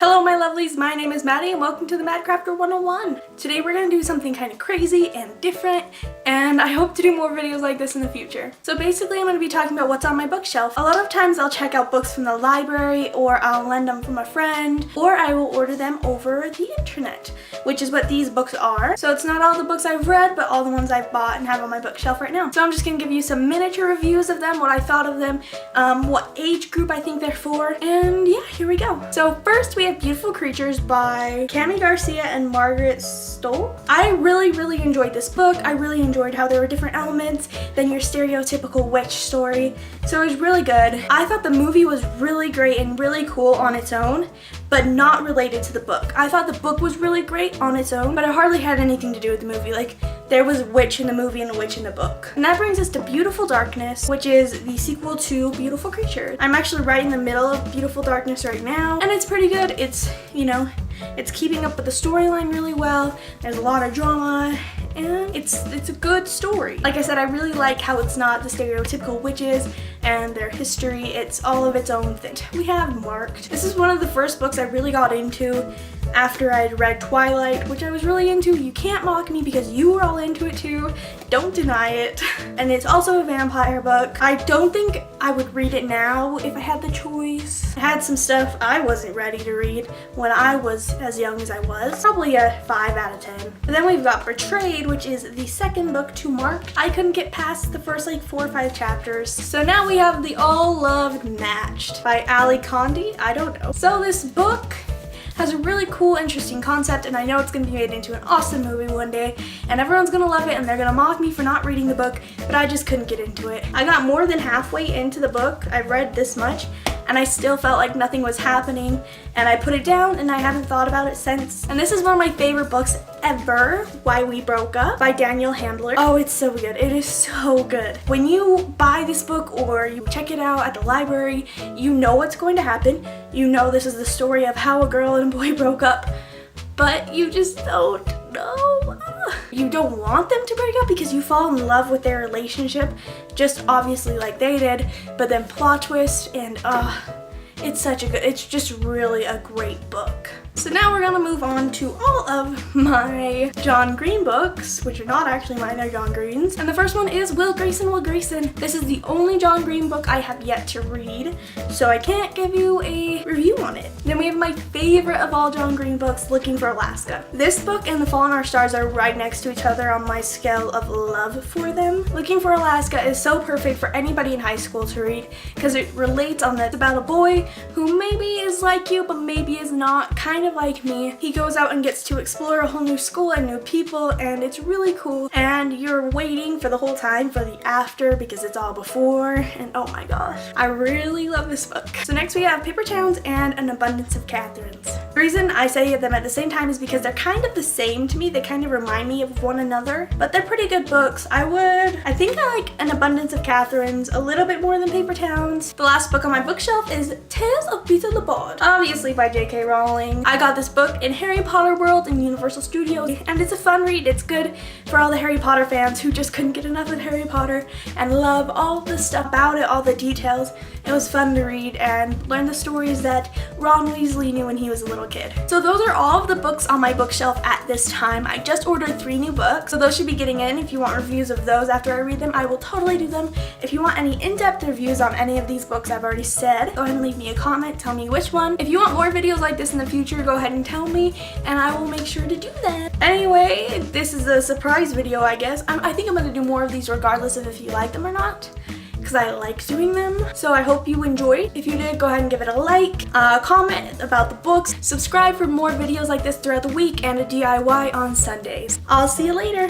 Hello my lovelies, my name is Maddie and welcome to the Mad Crafter 101. Today we're going to do something kind of crazy and different, and I hope to do more videos like this in the future. So basically I'm going to be talking about what's on my bookshelf. A lot of times I'll check out books from the library, or I'll lend them from a friend, or I will order them over the internet, which is what these books are. So it's not all the books I've read, but all the ones I've bought and have on my bookshelf right now. So I'm just going to give you some miniature reviews of them, what I thought of them, what age group I think they're for, and yeah, here we go. So first we have Beautiful Creatures by Cami Garcia and Margaret Stoll. I really enjoyed this book. I really enjoyed how there were different elements than your stereotypical witch story. So it was really good. I thought the movie was really great and really cool on its own, but not related to the book. I thought the book was really great on its own, but it hardly had anything to do with the movie. Like, there was a witch in the movie and a witch in the book. And that brings us to Beautiful Darkness, which is the sequel to Beautiful Creatures. I'm actually right in the middle of Beautiful Darkness right now, and it's pretty good. It's, you know, it's keeping up with the storyline really well. There's a lot of drama, and it's a good story. Like I said, I really like how it's not the stereotypical witches and their history. It's all of its own thing. We have Marked. This is one of the first books I really got into after I'd read Twilight, which I was really into. You can't mock me because you were all into it too. Don't deny it. And it's also a vampire book. I don't think I would read it now if I had the choice. It had some stuff I wasn't ready to read when I was as young as I was. Probably a 5 out of 10. But then we've got Betrayed, which is the second book to Marked. I couldn't get past the first like 4 or 5 chapters. So now we have The All-Loved Matched by Ali Condi. I don't know. So this book has a really cool, interesting concept, and I know it's going to be made into an awesome movie one day, and everyone's going to love it, and they're going to mock me for not reading the book, but I just couldn't get into it. I got more than halfway into the book. I've read this much, and I still felt like nothing was happening, and I put it down, and I haven't thought about it since. And this is one of my favorite books ever, Why We Broke Up by Danielle Handler. Oh, it's so good. It is so good. When you buy this book or you check it out at the library, you know what's going to happen. You know this is the story of how a girl and a boy broke up, but you just don't know. You don't want them to break up because you fall in love with their relationship, just obviously like they did, but then plot twist, and it's just really a great book. So now we're gonna move on to all of my John Green books, which are not actually mine, they're John Green's. And the first one is Will Grayson, Will Grayson. This is the only John Green book I have yet to read, so I can't give you a review on it. Then we have my favorite of all John Green books, Looking for Alaska. This book and The Fault in Our Stars are right next to each other on my scale of love for them. Looking for Alaska is so perfect for anybody in high school to read because it relates on that it's about a boy who maybe is like you, but maybe is not, kind of like me. He goes out and gets to explore a whole new school and new people, and it's really cool, and you're waiting for the whole time for the after because it's all before, and oh my gosh, I really love this book. So next we have Paper Towns and An Abundance of Catherines. The reason I say them at the same time is because they're kind of the same to me. They kind of remind me of one another, but they're pretty good books. I think I like An Abundance of Catherines a little bit more than Paper Towns. The last book on my bookshelf is Tales of Peter the Bard, obviously by J.K. Rowling. I got this book in Harry Potter World in Universal Studios, and it's a fun read. It's good for all the Harry Potter fans who just couldn't get enough of Harry Potter and love all the stuff about it, all the details. It was fun to read and learn the stories that Ron Weasley knew when he was a little kid. So those are all of the books on my bookshelf at this time. I just ordered 3 new books, so those should be getting in. If you want reviews of those after I read them, I will totally do them. If you want any in-depth reviews on any of these books I've already said, go ahead and leave me a comment, tell me which one. If you want more videos like this in the future, go ahead and tell me, and I will make sure to do that. Anyway, this is a surprise video, I guess. I think I'm going to do more of these regardless of if you like them or not, because I like doing them. So I hope you enjoyed. If you did, go ahead and give it a like, comment about the books, subscribe for more videos like this throughout the week, and a DIY on Sundays. I'll see you later.